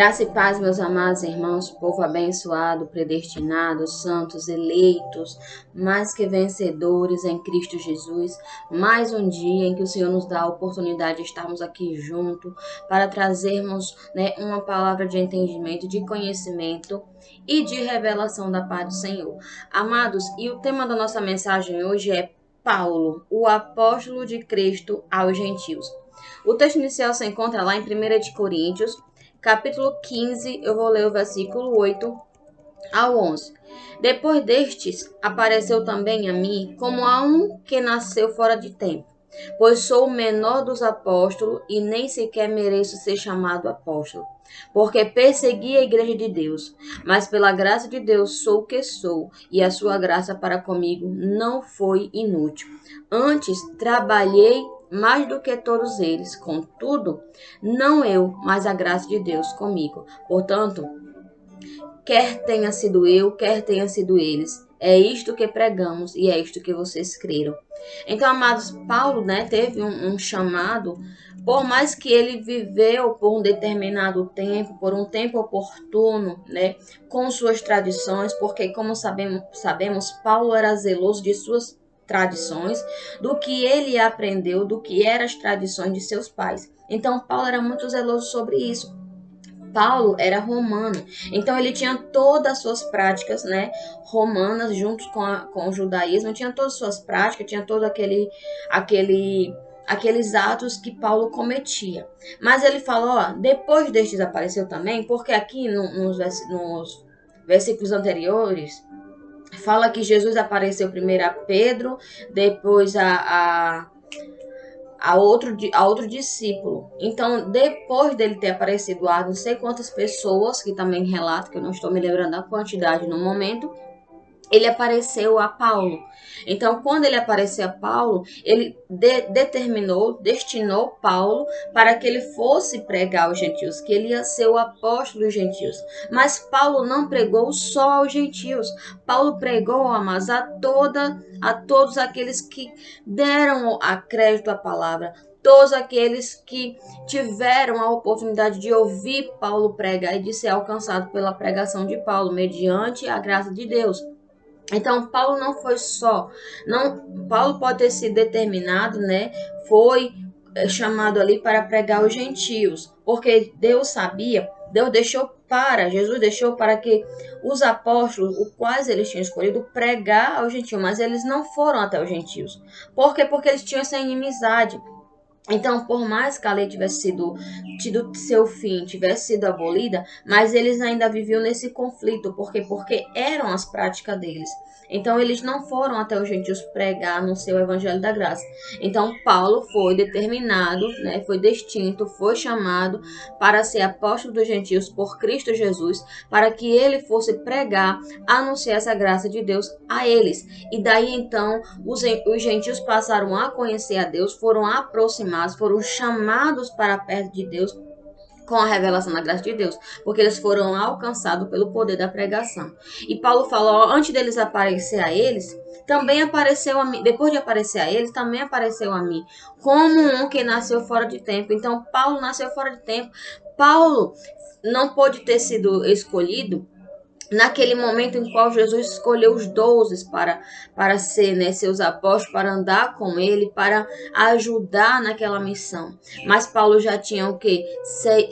Graça e paz, meus amados irmãos, povo abençoado, predestinado, santos, eleitos, mais que vencedores em Cristo Jesus. Mais um dia em que o Senhor nos dá a oportunidade de estarmos aqui juntos para trazermos, uma palavra de entendimento, de conhecimento e de revelação da paz do Senhor. Amados, e o tema da nossa mensagem hoje é Paulo, o apóstolo de Cristo aos gentios. O texto inicial se encontra lá em 1 de Coríntios, capítulo 15, eu vou ler o versículo 8 ao 11. Depois destes, apareceu também a mim como a um que nasceu fora de tempo, pois sou o menor dos apóstolos e nem sequer mereço ser chamado apóstolo, porque persegui a igreja de Deus. Mas pela graça de Deus sou o que sou, e a sua graça para comigo não foi inútil. Antes, trabalhei mais do que todos eles. Contudo, não eu, mas a graça de Deus comigo. Portanto, quer tenha sido eu, quer tenha sido eles, é isto que pregamos e é isto que vocês creram. Então, amados, Paulo, teve um chamado, por mais que ele viveu por um determinado tempo, por um tempo oportuno, com suas tradições, porque, como sabemos, Paulo era zeloso de suas tradições, do que ele aprendeu, do que eram as tradições de seus pais. Então, Paulo era muito zeloso sobre isso. Paulo era romano, então ele tinha todas as suas práticas, romanas, juntos com o judaísmo, tinha todas as suas práticas, tinha todo aqueles atos que Paulo cometia. Mas ele falou, depois destes apareceu também, porque aqui nos versículos anteriores, fala que Jesus apareceu primeiro a Pedro, depois a outro discípulo. Então, depois dele ter aparecido a não sei quantas pessoas, que também relata, que eu não estou me lembrando a quantidade no momento, ele apareceu a Paulo. Então, quando ele apareceu a Paulo, ele destinou Paulo para que ele fosse pregar aos gentios, que ele ia ser o apóstolo dos gentios. Mas Paulo não pregou só aos gentios. Paulo pregou, amados, a todos aqueles que deram a crédito à palavra, todos aqueles que tiveram a oportunidade de ouvir Paulo pregar e de ser alcançado pela pregação de Paulo, mediante a graça de Deus. Então, Paulo não foi só, Paulo pode ter sido determinado, foi chamado ali para pregar aos gentios, porque Jesus deixou para que os apóstolos, os quais eles tinham escolhido, pregar aos gentios, mas eles não foram até os gentios. Por quê? Porque eles tinham essa inimizade. Então, por mais que a lei tivesse tido seu fim, tivesse sido abolida, mas eles ainda viviam nesse conflito. Por quê? Porque eram as práticas deles. Então, eles não foram até os gentios pregar no seu evangelho da graça. Então, Paulo foi determinado, foi distinto, foi chamado para ser apóstolo dos gentios por Cristo Jesus, para que ele fosse pregar, anunciar essa graça de Deus a eles. E daí, então, os gentios passaram a conhecer a Deus, foram aproximados, foram chamados para perto de Deus com a revelação da graça de Deus, porque eles foram alcançados pelo poder da pregação. E Paulo falou, antes deles aparecer a eles, também apareceu a mim, depois de aparecer a eles, também apareceu a mim, como um que nasceu fora de tempo. Então, Paulo nasceu fora de tempo. Paulo não pôde ter sido escolhido naquele momento em qual Jesus escolheu os 12 para ser, seus apóstolos, para andar com ele, para ajudar naquela missão. Mas Paulo já tinha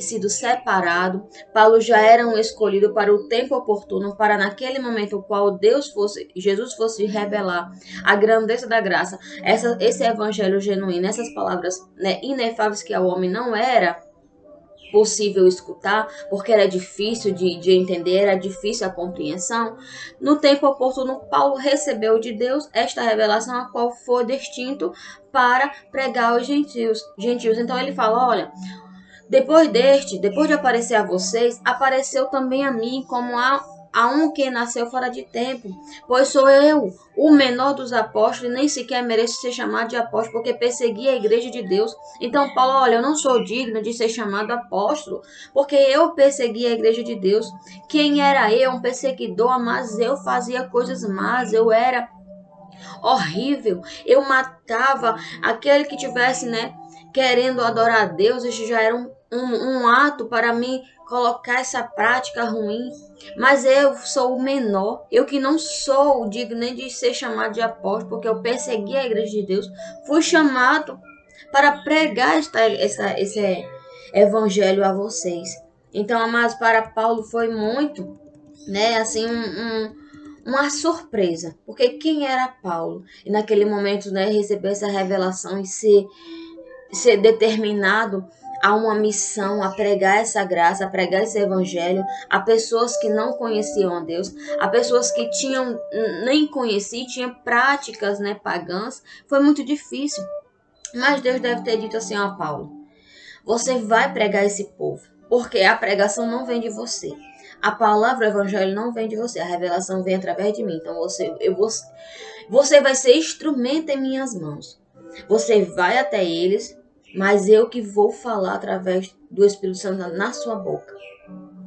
sido separado. Paulo já era um escolhido para o tempo oportuno, para naquele momento em qual Jesus fosse revelar a grandeza da graça, esse evangelho genuíno, essas palavras, inefáveis que ao homem não era possível escutar, porque era difícil de entender, era difícil a compreensão. No tempo oportuno, Paulo recebeu de Deus esta revelação, a qual foi distinto para pregar aos gentios. Então ele fala, olha, depois de aparecer a vocês, apareceu também a mim como a um que nasceu fora de tempo, pois sou eu, o menor dos apóstolos, e nem sequer mereço ser chamado de apóstolo, porque persegui a igreja de Deus. Então Paulo, olha, eu não sou digno de ser chamado apóstolo, porque eu persegui a igreja de Deus. Quem era eu? Um perseguidor, mas eu fazia coisas más, eu era horrível, eu matava aquele que tivesse, querendo adorar a Deus. Isso já era um ato para me colocar essa prática ruim, mas eu sou o menor, eu que não sou digno nem de ser chamado de apóstolo, porque eu persegui a igreja de Deus, fui chamado para pregar esse evangelho a vocês. Então, amados, para Paulo foi muito, né, assim, uma surpresa, porque quem era Paulo? E naquele momento, né, receber essa revelação e ser determinado a uma missão, a pregar essa graça, a pregar esse evangelho a pessoas que não conheciam a Deus, a pessoas que nem conheciam, tinham práticas, né, pagãs. Foi muito difícil. Mas Deus deve ter dito assim a Paulo: você vai pregar esse povo, porque a pregação não vem de você. A palavra o evangelho não vem de você, a revelação vem através de mim. Então você vai ser instrumento em minhas mãos. Você vai até eles, mas eu que vou falar através do Espírito Santo na sua boca.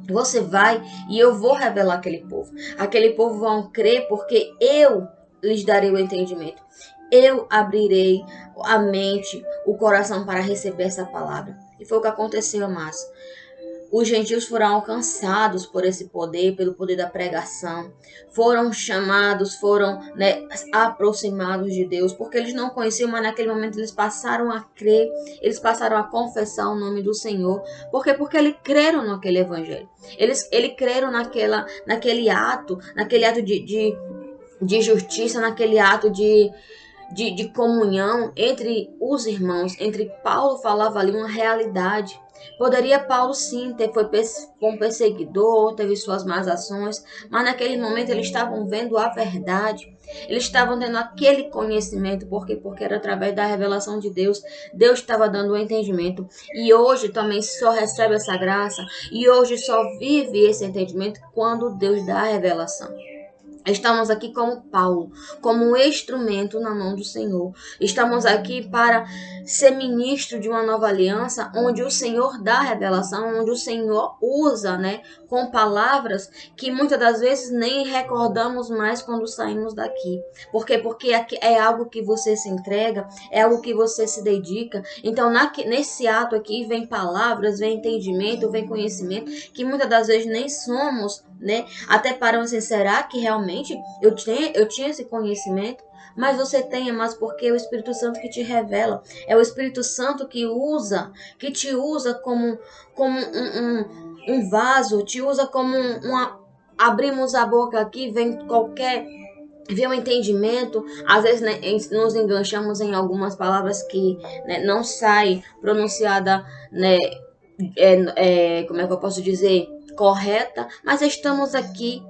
Você vai e eu vou revelar aquele povo. Aquele povo vão crer porque eu lhes darei o entendimento. Eu abrirei a mente, o coração para receber essa palavra. E foi o que aconteceu, amados. Os gentios foram alcançados por esse poder, pelo poder da pregação. Foram chamados, foram, né, aproximados de Deus, porque eles não conheciam, mas naquele momento eles passaram a crer, eles passaram a confessar o nome do Senhor. Por quê? Porque eles creram naquele evangelho. Eles creram naquele ato de justiça, naquele ato de comunhão entre os irmãos, entre Paulo falava ali uma realidade. Poderia Paulo sim foi um perseguidor, teve suas más ações, mas naquele momento eles estavam vendo a verdade. Eles estavam tendo aquele conhecimento, porque era através da revelação de Deus. Deus estava dando o entendimento. E hoje também só recebe essa graça. E hoje só vive esse entendimento quando Deus dá a revelação. Estamos aqui como Paulo, como um instrumento na mão do Senhor. Estamos aqui para ser ministro de uma nova aliança, onde o Senhor dá a revelação, onde o Senhor usa, né, com palavras que muitas das vezes nem recordamos mais quando saímos daqui. Por quê? Porque é algo que você se entrega, é algo que você se dedica. Então, nesse ato aqui vem palavras, vem entendimento, vem conhecimento, que muitas das vezes nem somos, né? Até param assim, será que realmente eu tinha esse conhecimento? Mas você tem, mas porque é o Espírito Santo que te revela. É o Espírito Santo que te usa como um vaso, te usa como abrimos a boca aqui, vem um entendimento, às vezes, né, nos enganchamos em algumas palavras que, né, não sai pronunciada, né, como é que eu posso dizer, correta, mas estamos aqui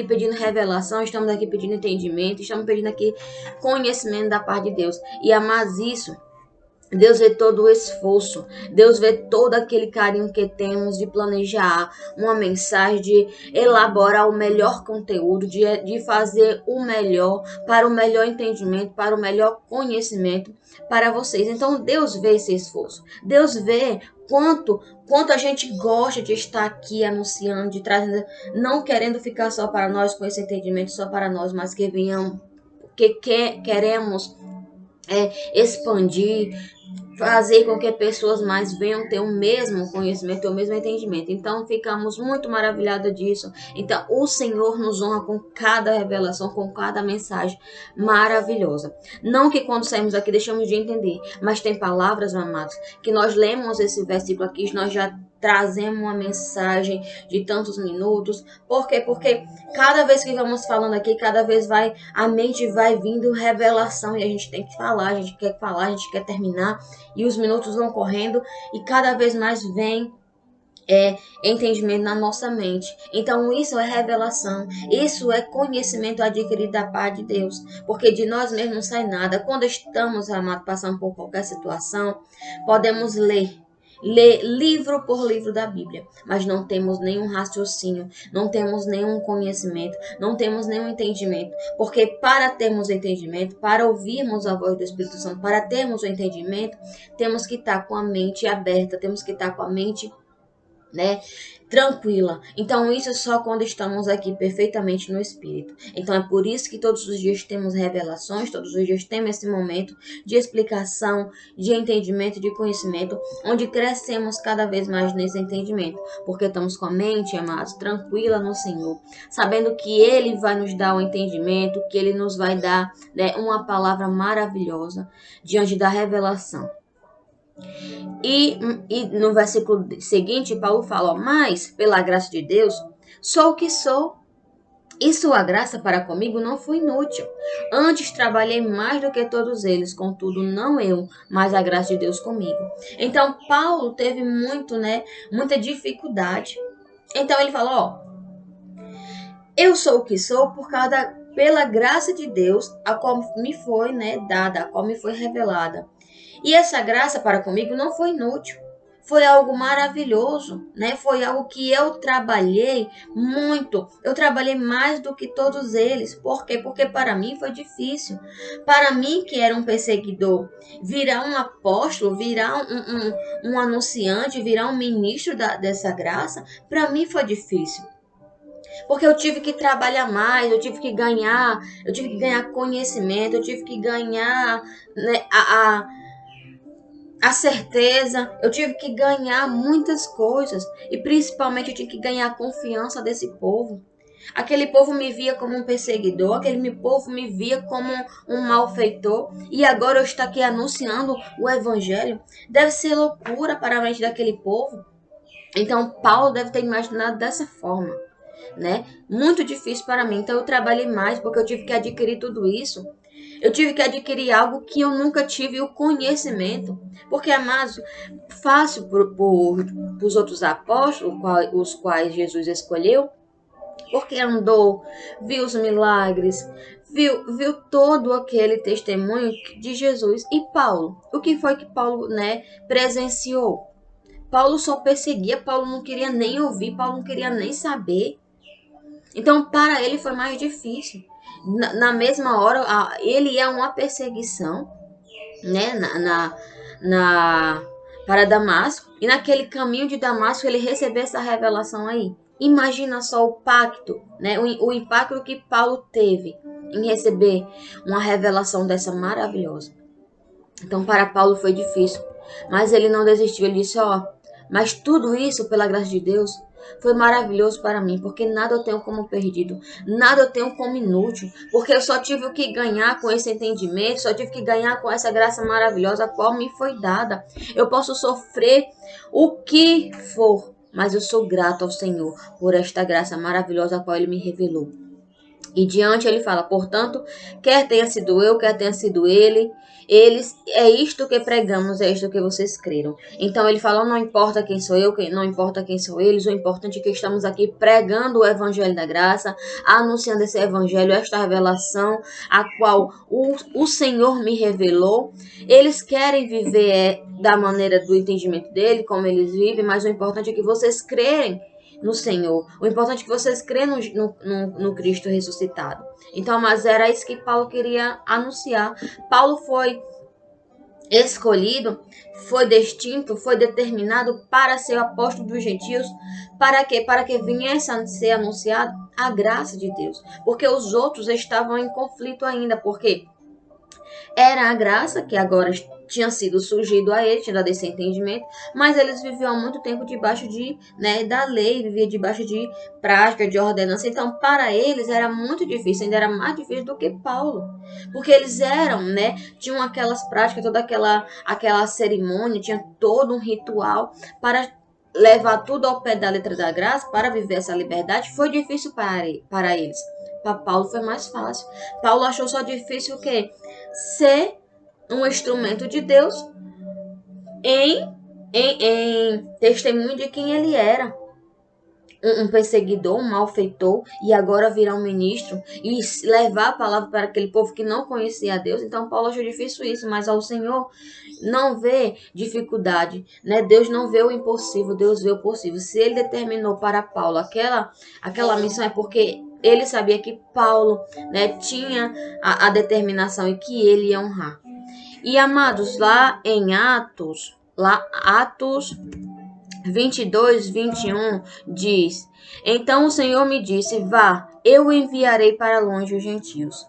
pedindo revelação, estamos aqui pedindo entendimento, estamos pedindo aqui conhecimento da parte de Deus. E amados, isso, Deus vê todo o esforço, Deus vê todo aquele carinho que temos de planejar uma mensagem, de elaborar o melhor conteúdo, de fazer o melhor, para o melhor entendimento, para o melhor conhecimento para vocês. Então Deus vê esse esforço, Deus vê quanto a gente gosta de estar aqui anunciando, de trazer, não querendo ficar só para nós com esse entendimento, só para nós, mas que venham, queremos expandir, fazer com que pessoas mais venham ter o mesmo conhecimento, o mesmo entendimento. Então, ficamos muito maravilhados disso. Então, o Senhor nos honra com cada revelação, com cada mensagem maravilhosa. Não que quando saímos aqui deixamos de entender, mas tem palavras, amados, que nós lemos esse versículo aqui, nós já trazemos uma mensagem de tantos minutos. Por quê? Porque cada vez que vamos falando aqui, cada vez a mente vai vindo revelação e a gente tem que falar, a gente quer falar, a gente quer terminar e os minutos vão correndo e cada vez mais vem entendimento na nossa mente. Então isso é revelação, isso é conhecimento adquirido da parte de Deus, porque de nós mesmos não sai nada. Quando estamos, amados, passando por qualquer situação, podemos ler livro por livro da Bíblia, mas não temos nenhum raciocínio, não temos nenhum conhecimento, não temos nenhum entendimento, porque para termos entendimento, para ouvirmos a voz do Espírito Santo, para termos o entendimento, temos que estar com a mente aberta, temos que estar com a mente né? Tranquila. Então, isso só quando estamos aqui perfeitamente no Espírito. Então, é por isso que todos os dias temos revelações, todos os dias temos esse momento de explicação, de entendimento, de conhecimento, onde crescemos cada vez mais nesse entendimento. Porque estamos com a mente, amados, tranquila no Senhor, sabendo que Ele vai nos dar o entendimento, que Ele nos vai dar, né, uma palavra maravilhosa diante da revelação. E no versículo seguinte, Paulo fala, ó, mas, pela graça de Deus, sou o que sou, e sua graça para comigo não foi inútil. Antes trabalhei mais do que todos eles, contudo não eu, mas a graça de Deus comigo. Então, Paulo teve muita dificuldade. Então, ele falou, ó, eu sou o que sou pela graça de Deus, a qual me foi, dada, a qual me foi revelada. E essa graça para comigo não foi inútil. Foi algo maravilhoso, né? Foi algo que eu trabalhei muito. Eu trabalhei mais do que todos eles. Por quê? Porque para mim foi difícil. Para mim, que era um perseguidor, virar um apóstolo, virar um anunciante, virar um ministro dessa graça, para mim foi difícil. Porque eu tive que trabalhar mais, eu tive que ganhar conhecimento, eu tive que ganhar, né, a certeza, eu tive que ganhar muitas coisas. E principalmente eu tive que ganhar a confiança desse povo. Aquele povo me via como um perseguidor, aquele povo me via como um malfeitor. E agora eu estou aqui anunciando o evangelho. Deve ser loucura para a mente daquele povo. Então Paulo deve ter imaginado dessa forma, né? Muito difícil para mim. Então eu trabalhei mais porque eu tive que adquirir tudo isso. Eu tive que adquirir algo que eu nunca tive, o conhecimento. Porque, amados, fácil para os outros apóstolos, os quais Jesus escolheu, porque andou, viu os milagres, viu todo aquele testemunho de Jesus. E Paulo, o que foi que Paulo, presenciou? Paulo só perseguia, Paulo não queria nem ouvir, Paulo não queria nem saber. Então, para ele foi mais difícil. Na mesma hora, ele ia uma perseguição, né, para Damasco. E naquele caminho de Damasco, ele recebeu essa revelação aí. Imagina só o pacto, né, o impacto que Paulo teve em receber uma revelação dessa maravilhosa. Então, para Paulo foi difícil. Mas ele não desistiu. Ele disse, ó, mas tudo isso, pela graça de Deus, foi maravilhoso para mim, porque nada eu tenho como perdido, nada eu tenho como inútil, porque eu só tive o que ganhar com esse entendimento, só tive que ganhar com essa graça maravilhosa a qual me foi dada. Eu posso sofrer o que for, mas eu sou grato ao Senhor por esta graça maravilhosa a qual Ele me revelou. E diante ele fala, portanto, quer tenha sido eu, quer tenha sido eles, é isto que pregamos, é isto que vocês creram. Então ele fala, não importa quem sou eu, não importa quem são eles, o importante é que estamos aqui pregando o evangelho da graça, anunciando esse evangelho, esta revelação, a qual o Senhor me revelou. Eles querem viver da maneira do entendimento dele, como eles vivem, mas o importante é que vocês crerem no Senhor. O importante é que vocês creem no Cristo ressuscitado. Então, mas era isso que Paulo queria anunciar. Paulo foi escolhido, foi destinado, foi determinado para ser o apóstolo dos gentios. Para quê? Para que viesse a ser anunciado a graça de Deus. Porque os outros estavam em conflito ainda. Porque era a graça que agora tinha sido surgido a ele, tinha dado esse entendimento, mas eles viviam há muito tempo debaixo da lei, viviam debaixo de prática, de ordenança. Então, para eles era muito difícil, ainda era mais difícil do que Paulo, porque eles tinham aquelas práticas, toda aquela cerimônia, tinha todo um ritual para levar tudo ao pé da letra da graça, para viver essa liberdade. Foi difícil para eles. Para Paulo foi mais fácil. Paulo achou só difícil o quê? Ser um instrumento de Deus em testemunho de quem ele era. Um perseguidor, um malfeitor, e agora virar um ministro e levar a palavra para aquele povo que não conhecia a Deus. Então Paulo achou difícil isso, mas ao Senhor não vê dificuldade, né? Deus não vê o impossível, Deus vê o possível. Se ele determinou para Paulo aquela missão, é porque ele sabia que Paulo, tinha a determinação e que ele ia honrar. E amados, lá em Atos 22, 21 diz: Então o Senhor me disse: Vá, eu o enviarei para longe os gentios.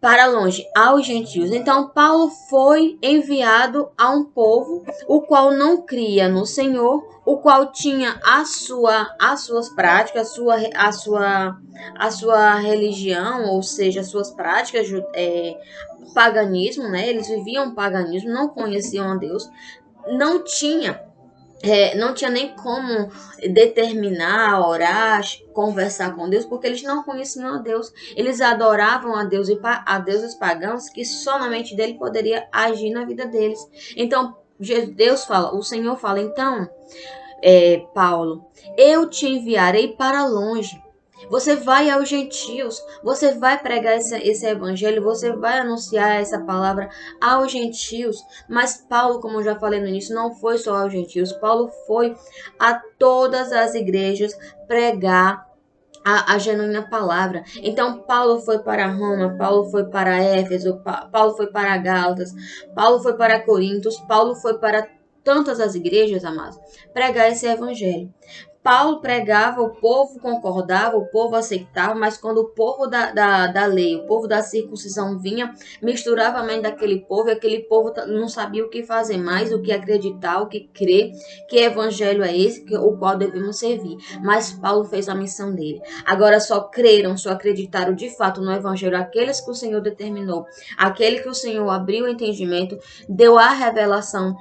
Para longe aos gentios. Então Paulo foi enviado a um povo o qual não cria no Senhor, o qual tinha as suas práticas, a sua religião, ou seja, as suas práticas, paganismo, né? Eles viviam paganismo, não conheciam a Deus, não tinha não tinha nem como determinar, orar, conversar com Deus, porque eles não conheciam a Deus. Eles adoravam a Deus e a deuses pagãos que somente dele poderia agir na vida deles. Então, Deus fala, o Senhor fala, então, Paulo, eu te enviarei para longe. Você vai aos gentios, você vai pregar esse evangelho, você vai anunciar essa palavra aos gentios. Mas Paulo, como eu já falei no início, não foi só aos gentios. Paulo foi a todas as igrejas pregar a genuína palavra. Então, Paulo foi para Roma, Paulo foi para Éfeso, Paulo foi para Gálatas, Paulo foi para Corintos, Paulo foi para tantas as igrejas, amados, pregar esse evangelho. Paulo pregava, o povo concordava, o povo aceitava, mas quando o povo da lei, o povo da circuncisão vinha, misturava a mente daquele povo, e aquele povo não sabia o que fazer mais, o que acreditar, o que crer, que evangelho é esse, o qual devemos servir. Mas Paulo fez a missão dele. Agora só creram, só acreditaram de fato no evangelho aqueles que o Senhor determinou, aquele que o Senhor abriu o entendimento, deu a revelação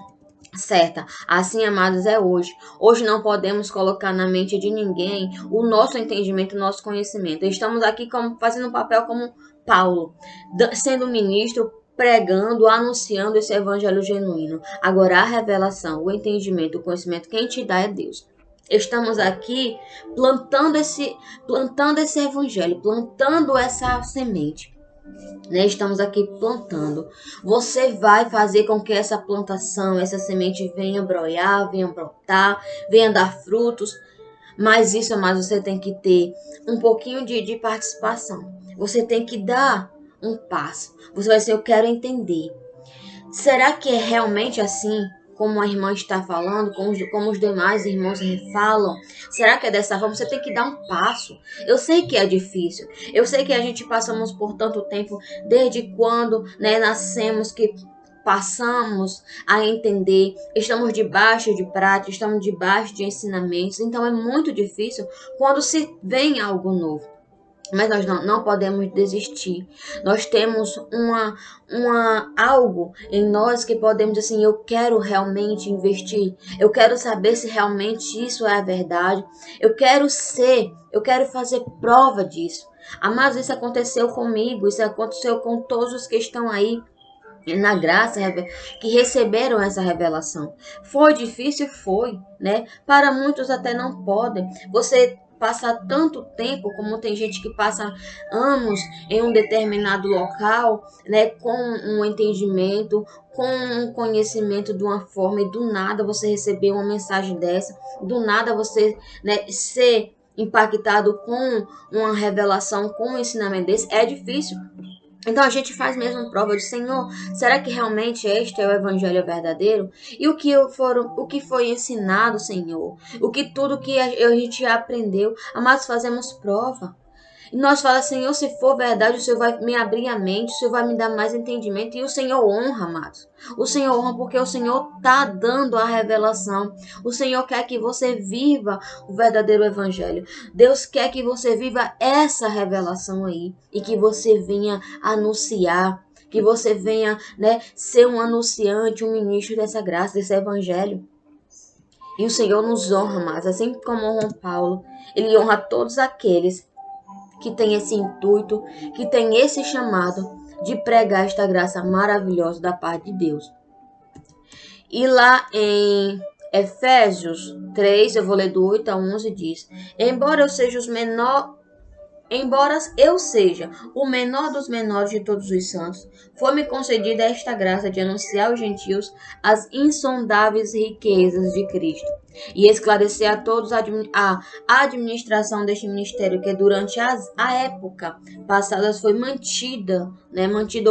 certa. Assim, amados, é hoje. Hoje não podemos colocar na mente de ninguém o nosso entendimento, o nosso conhecimento. Estamos aqui fazendo um papel como Paulo, sendo ministro, pregando, anunciando esse evangelho genuíno. Agora, a revelação, o entendimento, o conhecimento, quem te dá é Deus. Estamos aqui plantando esse evangelho, plantando essa semente. Estamos aqui plantando. Você vai fazer com que essa plantação, essa semente venha broiar, venha brotar, venha dar frutos. Mas isso, amados, você tem que ter um pouquinho de participação. Você tem que dar um passo. Você vai dizer, eu quero entender. Será que é realmente assim? Como a irmã está falando, como os demais irmãos falam, será que é dessa forma? Você tem que dar um passo. Eu sei que é difícil, eu sei que a gente passamos por tanto tempo, desde quando nascemos, que passamos a entender, estamos debaixo de prática, estamos debaixo de ensinamentos, então é muito difícil quando se vem algo novo. Mas nós não podemos desistir. Nós temos algo em nós que podemos dizer assim, eu quero realmente investir. Eu quero saber se realmente isso é a verdade. Eu quero fazer prova disso. Amados, isso aconteceu comigo, isso aconteceu com todos os que estão aí na graça, que receberam essa revelação. Foi difícil? Foi, né? Para muitos até não podem. Você passar tanto tempo, como tem gente que passa anos em um determinado local, com um entendimento, com um conhecimento de uma forma, e do nada você receber uma mensagem dessa, do nada você ser impactado com uma revelação, com um ensinamento desse, é difícil. Então a gente faz mesmo prova de Senhor, será que realmente este é o evangelho verdadeiro? E o que foi ensinado, Senhor? Tudo que a gente aprendeu, amados, fazemos prova. E nós falamos, Senhor, se for verdade, o Senhor vai me abrir a mente, o Senhor vai me dar mais entendimento. E o Senhor honra, amados. O Senhor honra porque o Senhor está dando a revelação. O Senhor quer que você viva o verdadeiro evangelho. Deus quer que você viva essa revelação aí. E que você venha anunciar. Que você venha ser um anunciante, um ministro dessa graça, desse evangelho. E o Senhor nos honra, mas assim como honra Paulo, Ele honra todos aqueles que tem esse intuito, que tem esse chamado de pregar esta graça maravilhosa da parte de Deus. E lá em Efésios 3, eu vou ler do 8 a 11, diz: Embora eu seja o menor dos menores de todos os santos, foi-me concedida esta graça de anunciar aos gentios as insondáveis riquezas de Cristo e esclarecer a todos a administração deste ministério, que durante a época passada foi mantido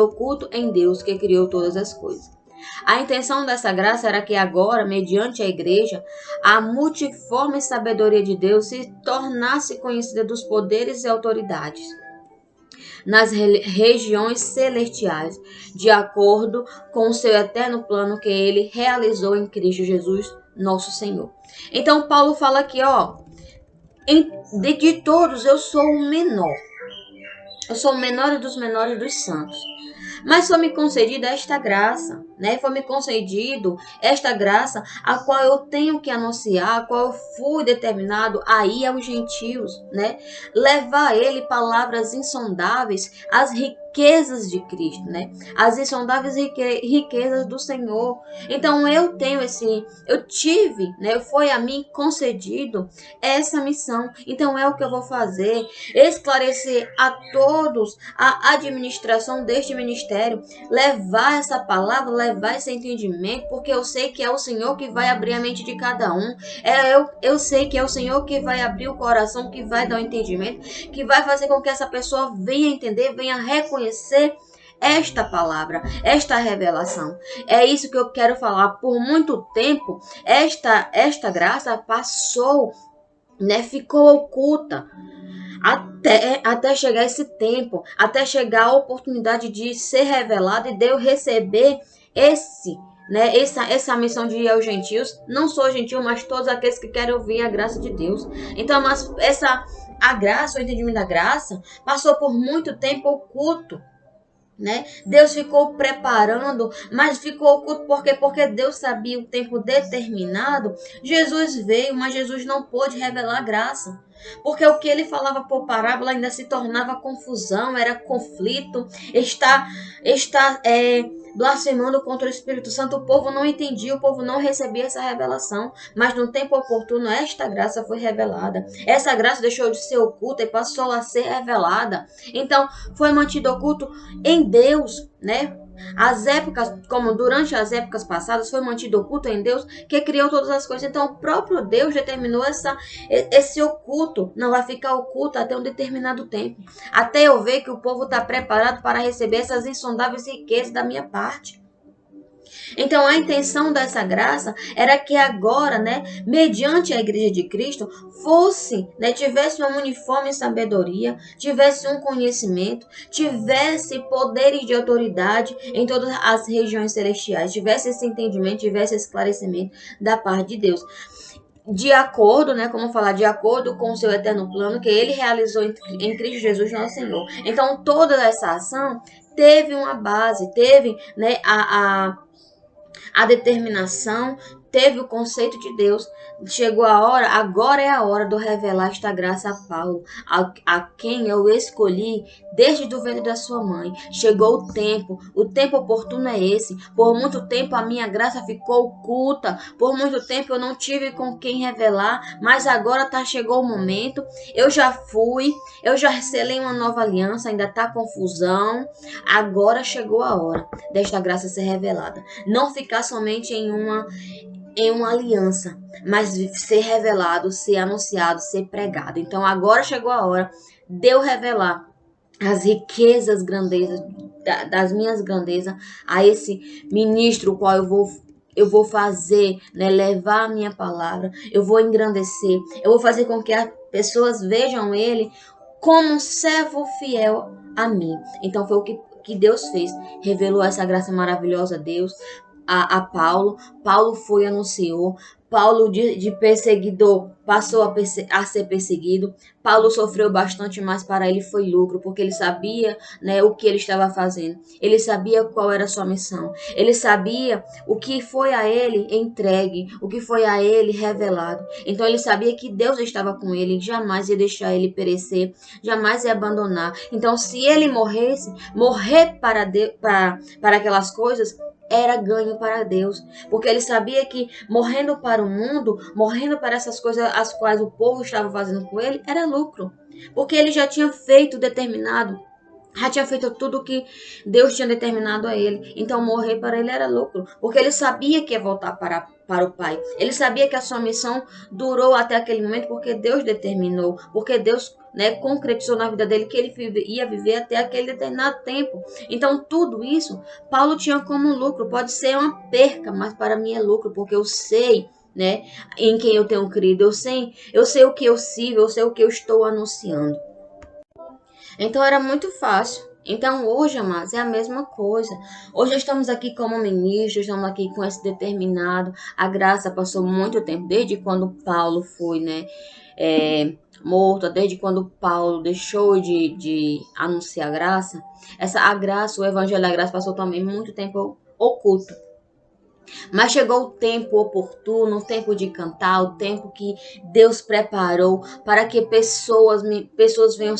oculto em Deus, que criou todas as coisas. A intenção dessa graça era que agora, mediante a igreja, a multiforme sabedoria de Deus se tornasse conhecida dos poderes e autoridades nas regiões celestiais, de acordo com o seu eterno plano que ele realizou em Cristo Jesus, nosso Senhor. Então, Paulo fala aqui, de todos eu sou o menor. Eu sou o menor dos menores dos santos. Mas foi me concedida esta graça, né? Foi me concedido esta graça, a qual eu tenho que anunciar, a qual eu fui determinado a ir aos gentios, né? Levar a ele palavras insondáveis, as riquezas de Cristo, né? As insondáveis riquezas do Senhor. Então eu tive, né? Foi a mim concedido essa missão. Então é o que eu vou fazer, esclarecer a todos a administração deste ministério, levar essa palavra, levar esse entendimento, porque eu sei que é o Senhor que vai abrir a mente de cada um. Eu sei que é o Senhor que vai abrir o coração, que vai dar o entendimento, que vai fazer com que essa pessoa venha entender, venha reconhecer esta palavra, esta revelação. É isso que eu quero falar. Por muito tempo, esta graça passou, né, ficou oculta. Até chegar esse tempo, até chegar a oportunidade de ser revelada e de eu receber essa missão de ir aos gentios. Não sou gentil, mas todos aqueles que querem ouvir a graça de Deus. Então, mas a graça, o entendimento da graça, passou por muito tempo oculto, né? Deus ficou preparando, mas ficou oculto porque Deus sabia o tempo determinado. Jesus veio, mas Jesus não pôde revelar a graça, porque o que ele falava por parábola ainda se tornava confusão, era conflito, está blasfemando contra o Espírito Santo. O povo não entendia, o povo não recebia essa revelação, mas no tempo oportuno esta graça foi revelada. Essa graça deixou de ser oculta e passou a ser revelada. Então foi mantido oculto em Deus, né? As épocas, como durante as épocas passadas, foi mantido oculto em Deus, que criou todas as coisas. Então o próprio Deus determinou esse oculto, não vai ficar oculto até um determinado tempo, até eu ver que o povo está preparado para receber essas insondáveis riquezas da minha parte. Então a intenção dessa graça era que agora, né, mediante a igreja de Cristo, fosse, né, tivesse uma uniforme sabedoria, tivesse um conhecimento, tivesse poderes de autoridade em todas as regiões celestiais, tivesse esse entendimento, tivesse esse esclarecimento da parte de Deus. De acordo, né, como falar, de acordo com o seu eterno plano que ele realizou em Cristo Jesus, nosso Senhor. Então toda essa ação teve uma base, teve, né, a determinação, teve o conceito de Deus. Chegou a hora, agora é a hora de eu revelar esta graça a Paulo, a quem eu escolhi desde o ventre da sua mãe. Chegou o tempo oportuno é esse. Por muito tempo a minha graça ficou oculta, por muito tempo eu não tive com quem revelar, mas agora chegou o momento. Eu já selei uma nova aliança, ainda está confusão. Agora chegou a hora desta graça ser revelada. Não ficar somente em uma aliança, mas ser revelado, ser anunciado, ser pregado. Então agora chegou a hora de eu revelar as riquezas, grandezas das minhas grandezas a esse ministro, o qual eu vou fazer, né, levar a minha palavra, eu vou engrandecer, eu vou fazer com que as pessoas vejam ele como um servo fiel a mim. Então foi o que Deus fez, revelou essa graça maravilhosa a Deus, a Paulo. Paulo foi, anunciou. Paulo de perseguidor passou a ser perseguido. Paulo sofreu bastante, mas para ele foi lucro, porque ele sabia, né, o que ele estava fazendo. Ele sabia qual era a sua missão. Ele sabia o que foi a ele entregue, o que foi a ele revelado. Então ele sabia que Deus estava com ele, jamais ia deixar ele perecer, jamais ia abandonar. Então se ele morrer para aquelas coisas, era ganho para Deus, porque ele sabia que morrendo para o mundo, morrendo para essas coisas as quais o povo estava fazendo com ele, era lucro, porque ele já tinha feito tudo o que Deus tinha determinado a ele. Então morrer para ele era lucro, porque ele sabia que ia voltar para o Pai. Ele sabia que a sua missão durou até aquele momento porque Deus determinou, porque Deus, né, concretizou na vida dele que ele ia viver até aquele determinado tempo. Então, tudo isso, Paulo tinha como lucro. Pode ser uma perca, mas para mim é lucro, porque eu sei, né, em quem eu tenho crido. Eu sei o que eu sirvo, eu sei o que eu estou anunciando. Então era muito fácil. Então hoje, amados, é a mesma coisa. Hoje estamos aqui como ministros, estamos aqui com esse determinado. A graça passou muito tempo, desde quando Paulo foi, né, morto, desde quando Paulo deixou de anunciar a graça. A graça, o evangelho da graça passou também muito tempo oculto. Mas chegou o tempo oportuno, o tempo de cantar, o tempo que Deus preparou para que pessoas venham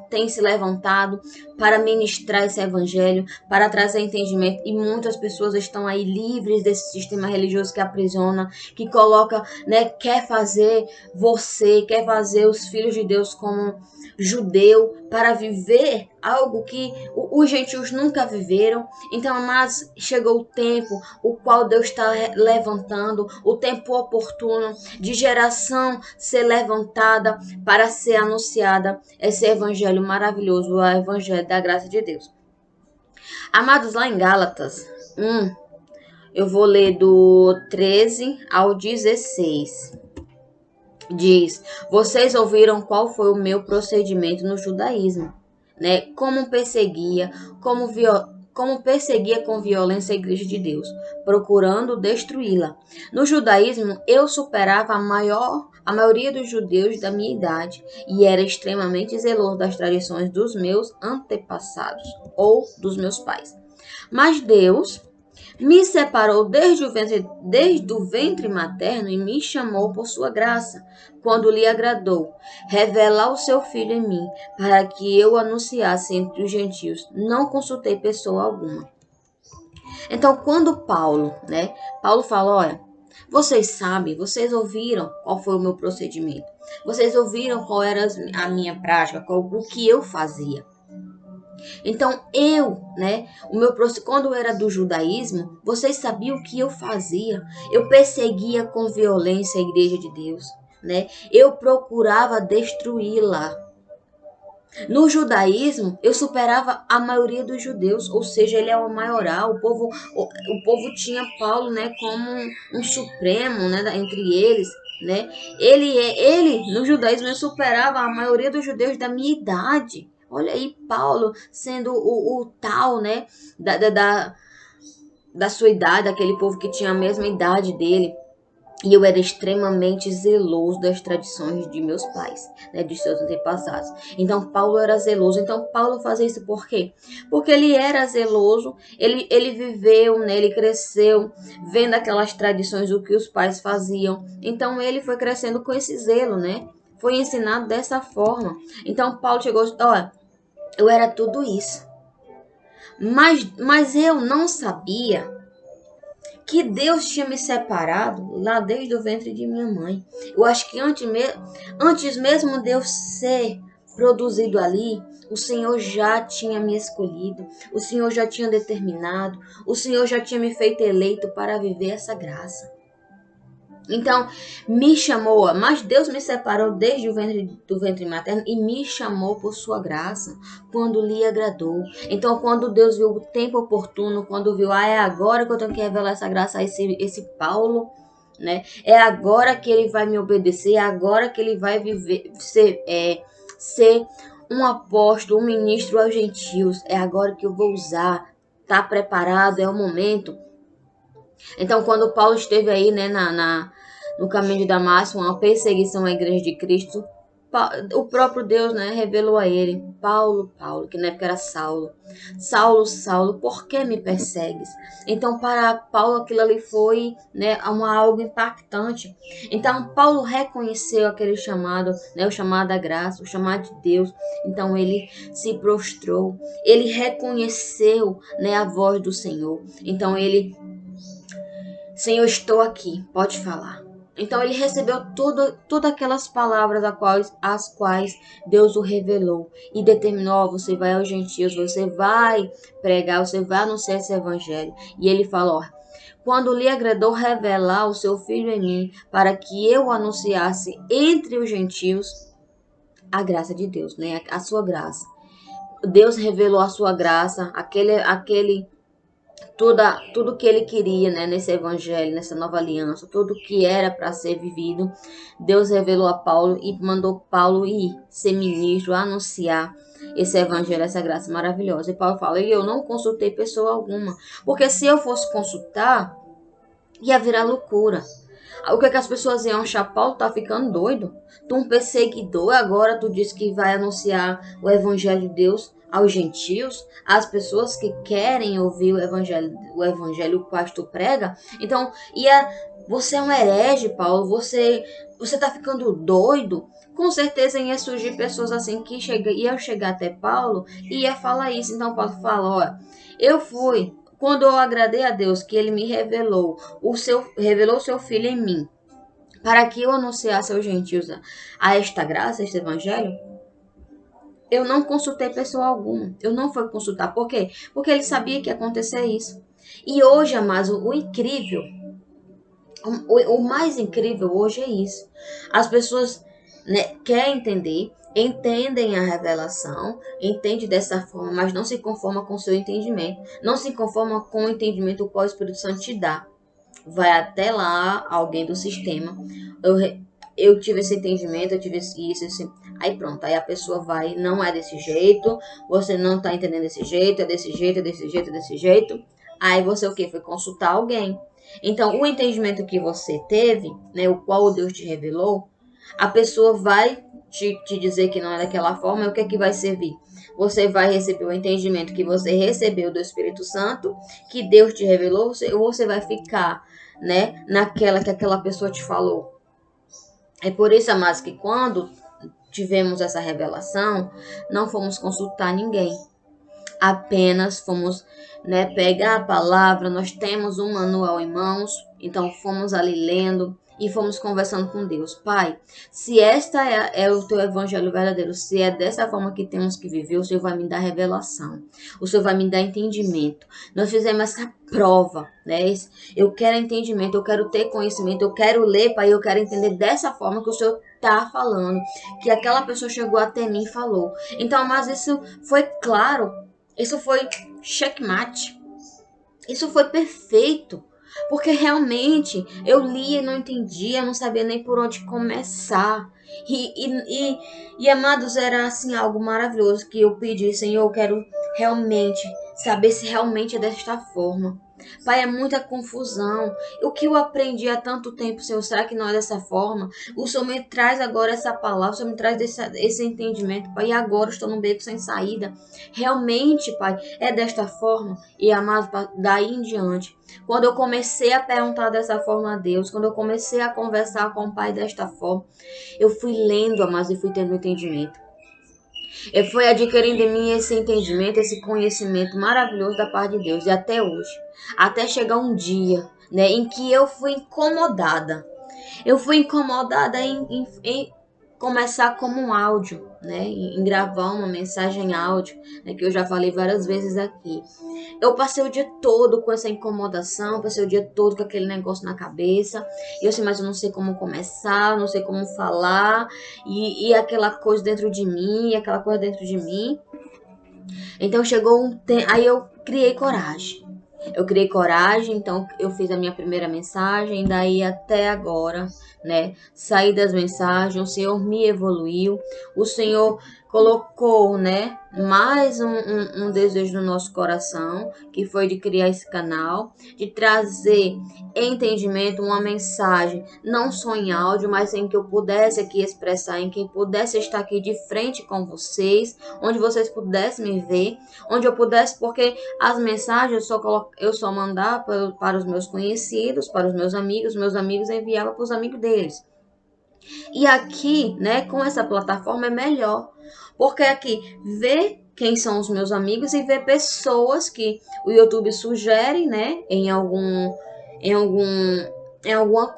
tenham se levantado para ministrar esse evangelho, para trazer entendimento. E muitas pessoas estão aí livres desse sistema religioso que aprisiona, que coloca, né, quer fazer os filhos de Deus como judeu para viver algo que os gentios nunca viveram. Então, mas chegou o tempo o qual Deus está levantando, o tempo oportuno de geração ser levantada para ser anunciada esse evangelho maravilhoso, o evangelho da graça de Deus. Amados, lá em Gálatas 1, eu vou ler do 13 ao 16. Diz: vocês ouviram qual foi o meu procedimento no judaísmo, né? Como perseguia com violência a igreja de Deus, procurando destruí-la. No judaísmo, eu superava a maioria dos judeus da minha idade e era extremamente zeloso das tradições dos meus antepassados ou dos meus pais. Mas Deus me separou desde o ventre materno e me chamou por sua graça, quando lhe agradou revelar o seu Filho em mim, para que eu anunciasse entre os gentios. Não consultei pessoa alguma. Então, quando Paulo fala, olha, vocês ouviram qual foi o meu procedimento, vocês ouviram qual era a minha prática, o que eu fazia. Então quando eu era do judaísmo, vocês sabiam o que eu fazia? Eu perseguia com violência a igreja de Deus, né? Eu procurava destruí-la. No judaísmo, eu superava a maioria dos judeus, ou seja, ele é o maioral. O povo tinha Paulo, né, como um supremo, né, entre eles, né? Ele no judaísmo, ele superava a maioria dos judeus da minha idade. Olha aí, Paulo sendo o tal, né, da sua idade, aquele povo que tinha a mesma idade dele. E eu era extremamente zeloso das tradições de meus pais, né, dos seus antepassados. Então, Paulo era zeloso. Então, Paulo fazia isso por quê? Porque ele era zeloso, ele viveu, né, ele cresceu vendo aquelas tradições, o que os pais faziam. Então, ele foi crescendo com esse zelo, né? Foi ensinado dessa forma. Então, Paulo chegou e olha, eu era tudo isso. Mas eu não sabia que Deus tinha me separado lá desde o ventre de minha mãe. Eu acho que antes mesmo de eu ser produzido ali, o Senhor já tinha me escolhido, o Senhor já tinha determinado, o Senhor já tinha me feito eleito para viver essa graça. Então, me chamou, mas Deus me separou desde do ventre materno e me chamou por sua graça, quando lhe agradou. Então, quando Deus viu o tempo oportuno, quando viu, é agora que eu tenho que revelar essa graça a esse Paulo, né? É agora que ele vai me obedecer, é agora que ele vai ser um apóstolo, um ministro aos gentios, é agora que eu vou usar, tá preparado, é o momento. Então, quando Paulo esteve aí, né, no caminho de Damasco, uma perseguição à igreja de Cristo, o próprio Deus, né, revelou a ele: Paulo, que na época era Saulo, Saulo, por que me persegues? Então, para Paulo, aquilo ali foi, né, algo impactante. Então, Paulo reconheceu aquele chamado, né, o chamado da graça, o chamado de Deus. Então, ele se prostrou, ele reconheceu, né, a voz do Senhor. Então, Senhor, estou aqui, pode falar. Então ele recebeu todas aquelas palavras as quais Deus o revelou e determinou: você vai aos gentios, você vai pregar, você vai anunciar esse evangelho. E ele falou: quando lhe agradou revelar o seu Filho em mim, para que eu anunciasse entre os gentios a graça de Deus, né? A sua graça. Deus revelou a sua graça, tudo que ele queria, né, nesse evangelho, nessa nova aliança, tudo que era para ser vivido, Deus revelou a Paulo e mandou Paulo ir ser ministro, anunciar esse evangelho, essa graça maravilhosa. E Paulo fala: e eu não consultei pessoa alguma, porque se eu fosse consultar, ia virar loucura. O que é que as pessoas iam achar? Paulo tá ficando doido. Tu um perseguidor, agora tu diz que vai anunciar o evangelho de Deus aos gentios, às pessoas que querem ouvir o qual tu prega. Então, você é um herege, Paulo, você tá ficando doido. Com certeza ia surgir pessoas assim que iam chegar até Paulo e ia falar isso. Então Paulo fala: olha, quando eu agradei a Deus que ele me revelou o seu filho em mim, para que eu anunciasse aos gentios a esta graça, a este evangelho, eu não consultei pessoa alguma. Eu não fui consultar. Por quê? Porque ele sabia que ia acontecer isso. E hoje, amados, o incrível, o mais incrível hoje é isso. As pessoas, né, querem entender, entendem a revelação, entendem dessa forma, mas não se conforma com o seu entendimento. Não se conforma com o entendimento qual o Espírito Santo te dá. Vai até lá alguém do sistema. Eu tive esse entendimento, eu tive isso. Aí pronto, aí a pessoa vai, não é desse jeito, você não tá entendendo desse jeito, é desse jeito, é desse jeito, é desse jeito. Aí você o quê? Foi consultar alguém. Então, o entendimento que você teve, né, o qual Deus te revelou, a pessoa vai te dizer que não é daquela forma, e o que é que vai servir? Você vai receber o entendimento que você recebeu do Espírito Santo, que Deus te revelou, ou você vai ficar, né, naquela que aquela pessoa te falou. É por isso, amados, que quando tivemos essa revelação, não fomos consultar ninguém. Apenas fomos, né, pegar a palavra, nós temos um manual em mãos, então fomos ali lendo e fomos conversando com Deus. Pai, se esta é o teu evangelho verdadeiro, se é dessa forma que temos que viver, o Senhor vai me dar revelação, o Senhor vai me dar entendimento. Nós fizemos essa prova, né? Eu quero entendimento, eu quero ter conhecimento, eu quero ler, Pai, eu quero entender dessa forma que o Senhor está falando, que aquela pessoa chegou até mim e falou. Então, mas isso foi claro, isso foi checkmate, isso foi perfeito. Porque realmente eu lia e não entendia, não sabia nem por onde começar. Amados, era assim algo maravilhoso que eu pedi: Senhor, eu quero realmente saber se realmente é desta forma. Pai, é muita confusão. O que eu aprendi há tanto tempo, Senhor, será que não é dessa forma? O Senhor me traz agora essa palavra, o Senhor me traz esse entendimento, Pai, e agora eu estou num beco sem saída. Realmente, Pai, é desta forma. E, amados, daí em diante, quando eu comecei a perguntar dessa forma a Deus, quando eu comecei a conversar com o Pai desta forma, eu fui lendo, amados, e fui tendo entendimento. Eu fui adquirindo em mim esse entendimento, esse conhecimento maravilhoso da parte de Deus. E até hoje, até chegar um dia, né, em que eu fui incomodada. Eu fui incomodada em começar como um áudio, né, em gravar uma mensagem áudio, né, que eu já falei várias vezes aqui. Eu passei o dia todo com essa incomodação, passei o dia todo com aquele negócio na cabeça. E eu assim, mas eu não sei como começar, não sei como falar. E aquela coisa dentro de mim, aquela coisa dentro de mim. Então chegou um tempo, aí eu criei coragem. Eu criei coragem, então eu fiz a minha primeira mensagem, daí até agora, né? Saí das mensagens, o Senhor me evoluiu, o Senhor colocou, né, mais um desejo no nosso coração, que foi de criar esse canal, de trazer entendimento, uma mensagem, não só em áudio, mas em que eu pudesse aqui expressar, em que eu pudesse estar aqui de frente com vocês, onde vocês pudessem me ver, onde eu pudesse, porque as mensagens eu só mandava para os meus conhecidos, para os meus amigos enviavam para os amigos deles. E aqui, né, com essa plataforma é melhor, porque aqui ver quem são os meus amigos e ver pessoas que o YouTube sugere, né, em alguma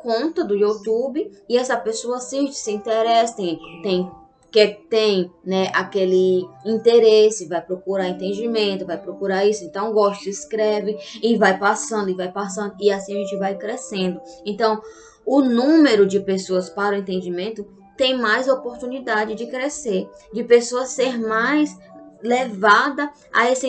conta do YouTube, e essa pessoa se interessa, tem que tem, né, aquele interesse, vai procurar entendimento, vai procurar isso, então gosta, escreve e vai passando, e assim a gente vai crescendo. Então, o número de pessoas para o entendimento tem mais oportunidade de crescer, de pessoas ser mais levada a esse